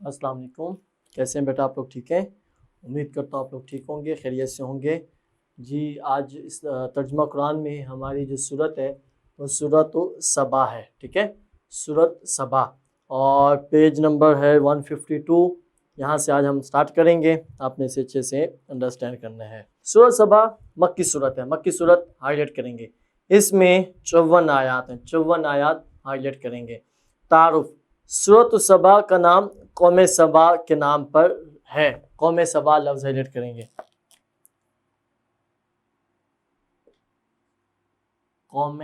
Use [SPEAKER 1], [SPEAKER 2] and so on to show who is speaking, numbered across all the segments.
[SPEAKER 1] السلام علیکم، کیسے ہیں بیٹا آپ لوگ؟ ٹھیک ہیں؟ امید کرتا ہوں آپ لوگ ٹھیک ہوں گے، خیریت سے ہوں گے۔ جی آج اس ترجمہ قرآن میں ہماری جو صورت ہے وہ سورۃ سبا ہے، ٹھیک ہے، سورۃ سبا، اور پیج نمبر ہے 152۔ یہاں سے آج ہم سٹارٹ کریں گے، آپ نے اسے اچھے سے انڈرسٹینڈ کرنا ہے۔ سورۃ سبا مکی صورت ہے، مکی صورت ہائی لائٹ کریں گے۔ اس میں 54 آیات ہیں، 54 آیات ہائی لائٹ کریں گے۔ تعارف: سورۃ سبا کا نام قوم سبا کے نام پر ہے۔ قوم سبا لفظ ہائی لائٹ کریں گے، قوم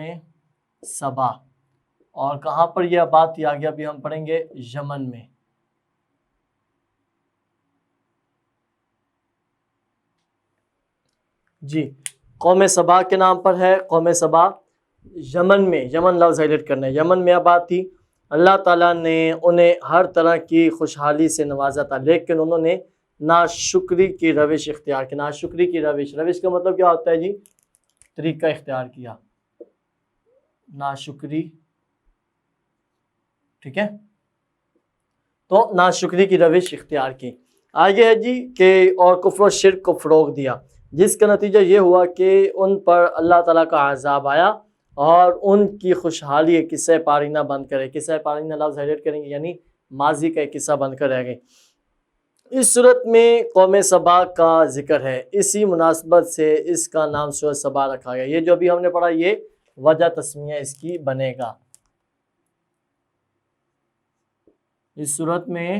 [SPEAKER 1] سبا، اور کہاں پر یہ بات یہ آگے ابھی ہم پڑھیں گے، یمن میں۔ جی قوم سبا کے نام پر ہے، قوم سبا یمن میں، یمن لفظ ہائی لائٹ کرنا ہے۔ یمن میں آباد تھی، اللہ تعالیٰ نے انہیں ہر طرح کی خوشحالی سے نوازا تھا، لیکن انہوں نے ناشکری کی روش اختیار کی۔ ناشکری کی روش، روش کا مطلب کیا ہوتا ہے جی؟ طریقہ اختیار کیا، ناشکری، ٹھیک ہے، تو ناشکری کی روش اختیار کی۔ آگے ہے جی کہ اور کفر و شرک کو فروغ دیا، جس کا نتیجہ یہ ہوا کہ ان پر اللہ تعالیٰ کا عذاب آیا اور ان کی خوشحالی ایک قصہ پارینہ بن کر، قصہ پارینہ لفظ ہائی لائٹ کریں گے، یعنی ماضی کا ایک قصہ بن کر رہ گئی۔ اس صورت میں قوم سبا کا ذکر ہے، اسی مناسبت سے اس کا نام سورۃ سبا رکھا گیا۔ یہ جو بھی ہم نے پڑھا یہ وجہ تسمیہ اس کی بنے گا۔ اس صورت میں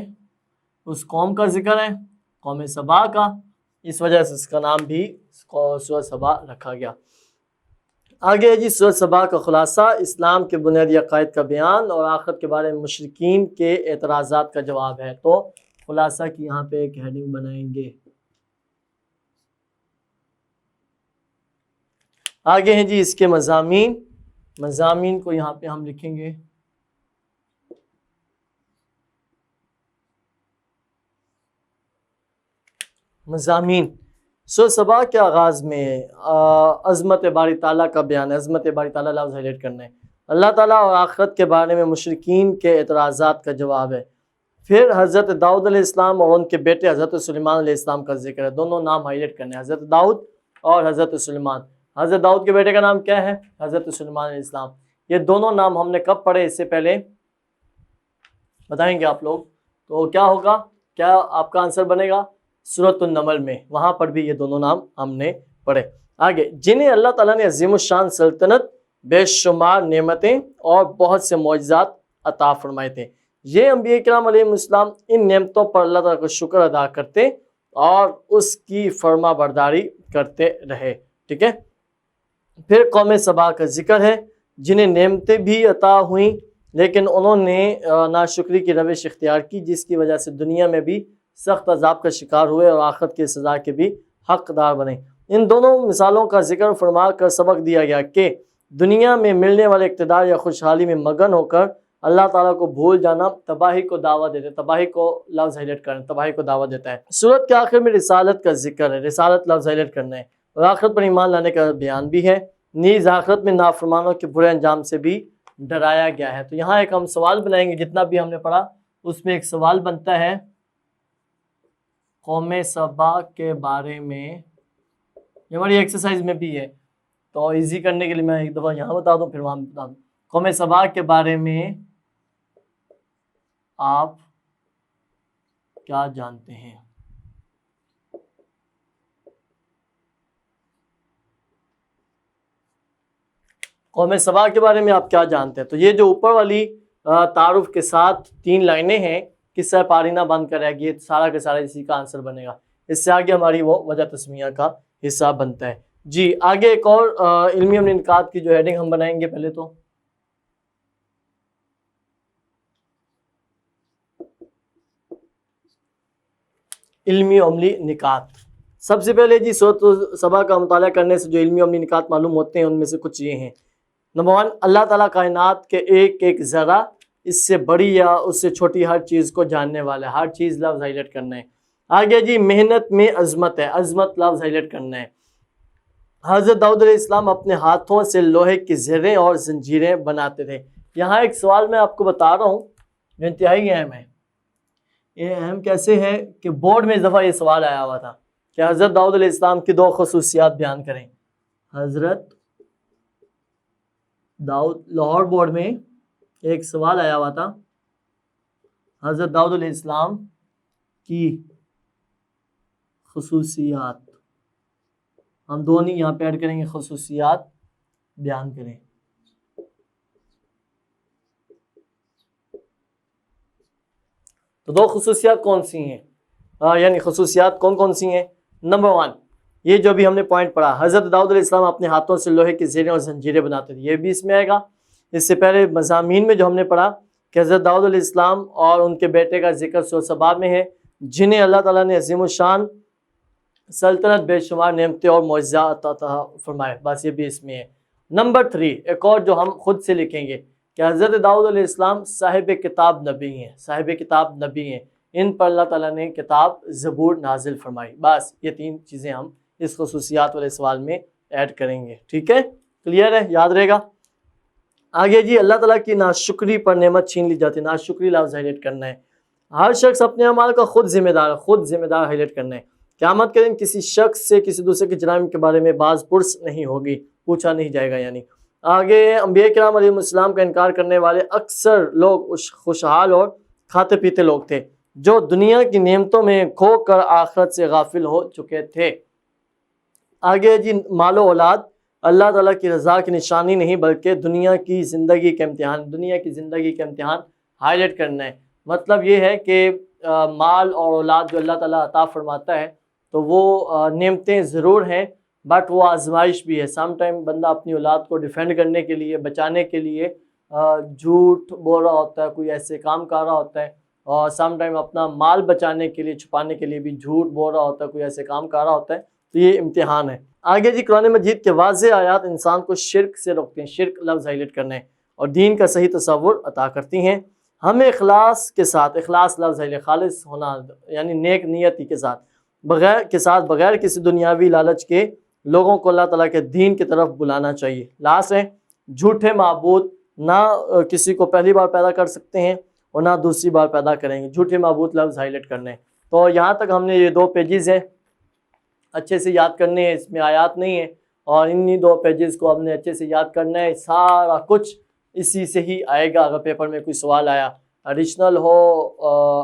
[SPEAKER 1] اس قوم کا ذکر ہے، قوم سبا کا، اس وجہ سے اس کا نام بھی سورۃ سبا رکھا گیا۔ آگے ہے جی سورۃ سبا کا خلاصہ: اسلام کے بنیادی عقائد کا بیان اور آخرت کے بارے میں مشرکین کے اعتراضات کا جواب ہے۔ تو خلاصہ کی یہاں پہ ایک ہیڈنگ بنائیں گے۔ آگے ہیں جی اس کے مضامین، مضامین کو یہاں پہ ہم لکھیں گے۔ مضامین: سورۃ سبا کے آغاز میں عظمت باری تعالیٰ کا بیان ہے، عظمت باری تعالیٰ لفظ ہائی لائٹ کرنا ہے۔ اللہ تعالیٰ اور آخرت کے بارے میں مشرکین کے اعتراضات کا جواب ہے۔ پھر حضرت داؤد علیہ السلام اور ان کے بیٹے حضرت سلیمان علیہ السلام کا ذکر ہے۔ دونوں نام ہائی لائٹ کرنے ہیں، حضرت داؤد اور حضرت سلیمان۔ حضرت داؤد کے بیٹے کا نام کیا ہے؟ حضرت سلیمان علیہ السلام۔ یہ دونوں نام ہم نے کب پڑھے؟ اس سے پہلے بتائیں گے آپ لوگ، تو کیا ہوگا؟ کیا آپ کا آنسر بنے گا؟ سورۃ النمل میں، وہاں پر بھی یہ دونوں نام ہم نے پڑھے۔ آگے: جنہیں اللہ تعالیٰ نے عظیم الشان سلطنت، بے شمار نعمتیں اور بہت سے معجزات عطا فرمائے تھے۔ یہ انبیاء کرام علیہ السلام ان نعمتوں پر اللہ تعالیٰ کو شکر ادا کرتے اور اس کی فرما برداری کرتے رہے، ٹھیک ہے۔ پھر قوم سبا کا ذکر ہے، جنہیں نعمتیں بھی عطا ہوئیں لیکن انہوں نے ناشکری کی روش اختیار کی، جس کی وجہ سے دنیا میں بھی سخت عذاب کا شکار ہوئے اور آخرت کی سزا کے بھی حقدار بنے۔ ان دونوں مثالوں کا ذکر فرما کر سبق دیا گیا کہ دنیا میں ملنے والے اقتدار یا خوشحالی میں مگن ہو کر اللہ تعالیٰ کو بھول جانا تباہی کو دعوت دیتا ہے۔ تباہی کو لفظ ہائی لائٹ کرنا، تباہی کو دعوت دیتا ہے۔ سورت کے آخر میں رسالت کا ذکر ہے، رسالت لفظ ہائی لائٹ کرنا ہے، اور آخرت پر ایمان لانے کا بیان بھی ہے۔ نیز آخرت میں نافرمانوں کے برے انجام سے بھی ڈرایا گیا ہے۔ تو یہاں ایک ہم سوال بنائیں گے، جتنا بھی ہم نے پڑھا اس میں ایک سوال بنتا ہے قوم سبا کے بارے میں، یہ ہماری ایکسرسائز میں بھی ہے، تو ایزی کرنے کے لیے میں ایک دفعہ یہاں بتا دوں پھر وہاں بتا دوں۔ قوم سبا کے بارے میں آپ کیا جانتے ہیں؟ قوم سبا کے بارے میں آپ کیا جانتے ہیں؟ تو یہ جو اوپر والی تعارف کے ساتھ 3 لائنیں ہیں، قصہ پارینہ بند کر رہے گی، سارا کے سارا اسی کا آنسر بنے گا۔ اس سے آگے ہماری وہ وجہ تسمیہ کا حصہ بنتا ہے۔ جی آگے ایک اور علمی عملی نکات کی جو ہیڈنگ ہم بنائیں گے، پہلے تو علمی عملی نکات۔ سب سے پہلے جی سورۃ سبا کا مطالعہ کرنے سے جو علمی عملی نکات معلوم ہوتے ہیں ان میں سے کچھ یہ ہیں۔ نمبر 1، اللہ تعالیٰ کائنات کے ایک ایک ذرہ، اس سے بڑی یا اس سے چھوٹی ہر چیز کو جاننے والا ہے۔ ہر چیز لفظ ہائی لائٹ کرنا ہے۔ آگے جی محنت میں عظمت ہے، عظمت لفظ ہائی لائٹ کرنا ہے۔ حضرت داؤد علیہ السلام اپنے ہاتھوں سے لوہے کی زریں اور زنجیریں بناتے تھے۔ یہاں ایک سوال میں آپ کو بتا رہا ہوں جو انتہائی اہم ہے۔ یہ اہم کیسے ہے کہ بورڈ میں اس دفعہ یہ سوال آیا ہوا تھا کہ حضرت داؤد علیہ السلام کی 2 خصوصیات بیان کریں۔ حضرت داؤد، لاہور بورڈ میں ایک سوال آیا ہوا تھا، حضرت داؤد علیہ السلام کی خصوصیات، ہم دونوں یہاں پہ ایڈ کریں گے، خصوصیات بیان کریں۔ تو 2 خصوصیات کون سی ہیں، یعنی خصوصیات کون کون سی ہیں؟ نمبر 1، یہ جو بھی ہم نے پوائنٹ پڑھا، حضرت داؤد علیہ السلام اپنے ہاتھوں سے لوہے کی زریں اور زنجیریں بناتے تھے، یہ بھی اس میں آئے گا۔ اس سے پہلے مضامین میں جو ہم نے پڑھا کہ حضرت داؤد علیہ السلام اور ان کے بیٹے کا ذکر سورہ سبا میں ہے، جنہیں اللہ تعالیٰ نے عظیم الشان سلطنت، بے شمار نعمتیں اور معجزات عطا فرمائے، بس یہ بھی اس میں ہے۔ نمبر 3، ایک اور جو ہم خود سے لکھیں گے کہ حضرت داؤد علیہ السلام صاحب کتاب نبی ہیں، صاحب کتاب نبی ہیں، ان پر اللہ تعالیٰ نے کتاب زبور نازل فرمائی۔ بس یہ 3 چیزیں ہم اس خصوصیات والے سوال میں ایڈ کریں گے، ٹھیک ہے، کلیئر ہے، یاد رہے گا۔ آگے جی، اللہ تعالیٰ کی ناشکری پر نعمت چھین لی جاتی ہے، ناشکری لفظ ہائلائٹ کرنا ہے۔ ہر شخص اپنے اعمال کا خود ذمہ دار ہے، خود ذمہ دار ہائلائٹ کرنا ہے۔ قیامت کے دن کسی شخص سے کسی دوسرے کے جرائم کے بارے میں باز پرس نہیں ہوگی، پوچھا نہیں جائے گا۔ یعنی آگے انبیاء کرام علیہ السلام کا انکار کرنے والے اکثر لوگ خوشحال اور کھاتے پیتے لوگ تھے، جو دنیا کی نعمتوں میں کھو کر آخرت سے غافل ہو چکے تھے۔ آگے جی، مال و اولاد اللہ تعالیٰ کی رضا کی نشانی نہیں بلکہ دنیا کی زندگی کا امتحان، دنیا کی زندگی کا امتحان ہائلائٹ کرنا ہے۔ مطلب یہ ہے کہ مال اور اولاد جو اللہ تعالیٰ عطا فرماتا ہے تو وہ نعمتیں ضرور ہیں، بٹ وہ آزمائش بھی ہے۔ سم ٹائم بندہ اپنی اولاد کو ڈیفینڈ کرنے کے لیے، بچانے کے لیے جھوٹ بول رہا ہوتا ہے، کوئی ایسے کام کر رہا ہوتا ہے، اور سم ٹائم اپنا مال بچانے کے لیے، چھپانے کے لیے بھی جھوٹ بول رہا ہوتا ہے، کوئی ایسے کام کر رہا ہوتا ہے، تو یہ امتحان ہے۔ آگے جی، قرآن مجید کے واضح آیات انسان کو شرک سے روکتے ہیں، شرک لفظ ہائلائٹ کرنا ہے، اور دین کا صحیح تصور عطا کرتی ہیں۔ ہمیں اخلاص کے ساتھ، اخلاص لفظ ہے خالص ہونا، یعنی نیک نیتی کے ساتھ، بغیر کسی دنیاوی لالچ کے لوگوں کو اللہ تعالیٰ کے دین کی طرف بلانا چاہیے۔ لاسٹ ہے، جھوٹے معبود نہ کسی کو پہلی بار پیدا کر سکتے ہیں اور نہ دوسری بار پیدا کریں گے، جھوٹے معبود لفظ ہائلائٹ کرنے ہیں۔ تو یہاں تک ہم نے یہ 2 پیجز ہیں، اچھے سے یاد کرنے ہیں، اس میں آیات نہیں ہے، اور انہی 2 پیجز کو ہم نے اچھے سے یاد کرنا ہے۔ سارا کچھ اسی سے ہی آئے گا، اگر پیپر میں کوئی سوال آیا، ایڈیشنل ہو،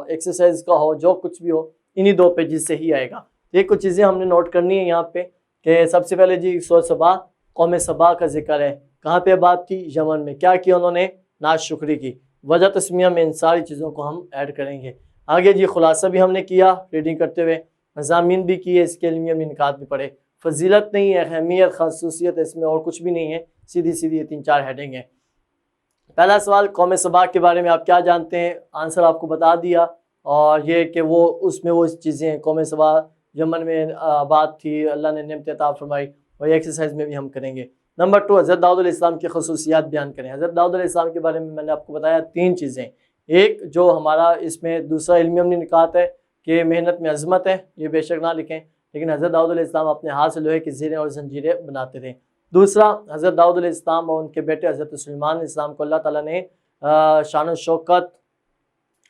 [SPEAKER 1] ایکسرسائز کا ہو، جو کچھ بھی ہو، انہی 2 پیجز سے ہی آئے گا۔ یہ کچھ چیزیں ہم نے نوٹ کرنی ہیں یہاں پہ، کہ سب سے پہلے جی سورہ سبا، قوم سبا کا ذکر ہے، کہاں پہ بات کی؟ یمن میں۔ کیا کیا انہوں نے؟ ناشکری کی۔ وجہ تسمیہ میں ان ساری چیزوں کو ہم ایڈ کریں گے۔ آگے جی، خلاصہ بھی ہم نے کیا ریڈنگ کرتے ہوئے، مضامین بھی کیے، اس کے علمیہ میں نکات بھی پڑھے۔ فضیلت نہیں ہے، اہمیت، خصوصیت اس میں اور کچھ بھی نہیں ہے، سیدھی یہ 3-4 ہیڈنگ ہیں۔ پہلا سوال، قوم سبا کے بارے میں آپ کیا جانتے ہیں؟ آنسر آپ کو بتا دیا، اور یہ کہ وہ اس میں وہ چیزیں ہیں، قوم سبا یمن میں آباد تھی، اللہ نے نعمت عطا فرمائی، اور یہ ایکسرسائز میں بھی ہم کریں گے۔ نمبر 2، حضرت داؤد علیہ السلام کی خصوصیات بیان کریں۔ حضرت داؤد علیہ السلام کے بارے میں نے آپ کو بتایا 3 چیزیں، ایک جو ہمارا اس میں دوسرا علمی امنی نکات ہے کہ محنت میں عظمت ہے، یہ بے شک نہ لکھیں، لیکن حضرت داؤد علیہ السلام اپنے ہاتھ سے لوہے کی زریں اور زنجیریں بناتے تھے۔ دوسرا، حضرت داؤد علیہ السلام اور ان کے بیٹے حضرت سلیمان علیہ السلام کو اللہ تعالیٰ نے شان و شوکت،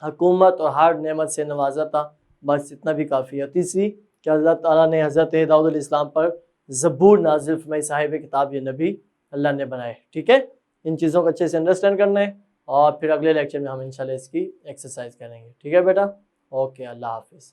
[SPEAKER 1] حکومت اور ہر نعمت سے نوازا تھا، بس اتنا بھی کافی ہے۔ تیسری کہ اللہ تعالیٰ نے حضرت داؤد علیہ السلام پر زبور نازل فرمائی، صاحب کتاب یہ نبی اللہ نے بنائے، ٹھیک ہے۔ ان چیزوں کو اچھے سے انڈرسٹینڈ کرنا ہے، اور پھر اگلے لیکچر میں ہم انشاءاللہ اس کی ایکسرسائز کریں گے، ٹھیک ہے بیٹا؟ اوکے، اللہ حافظ۔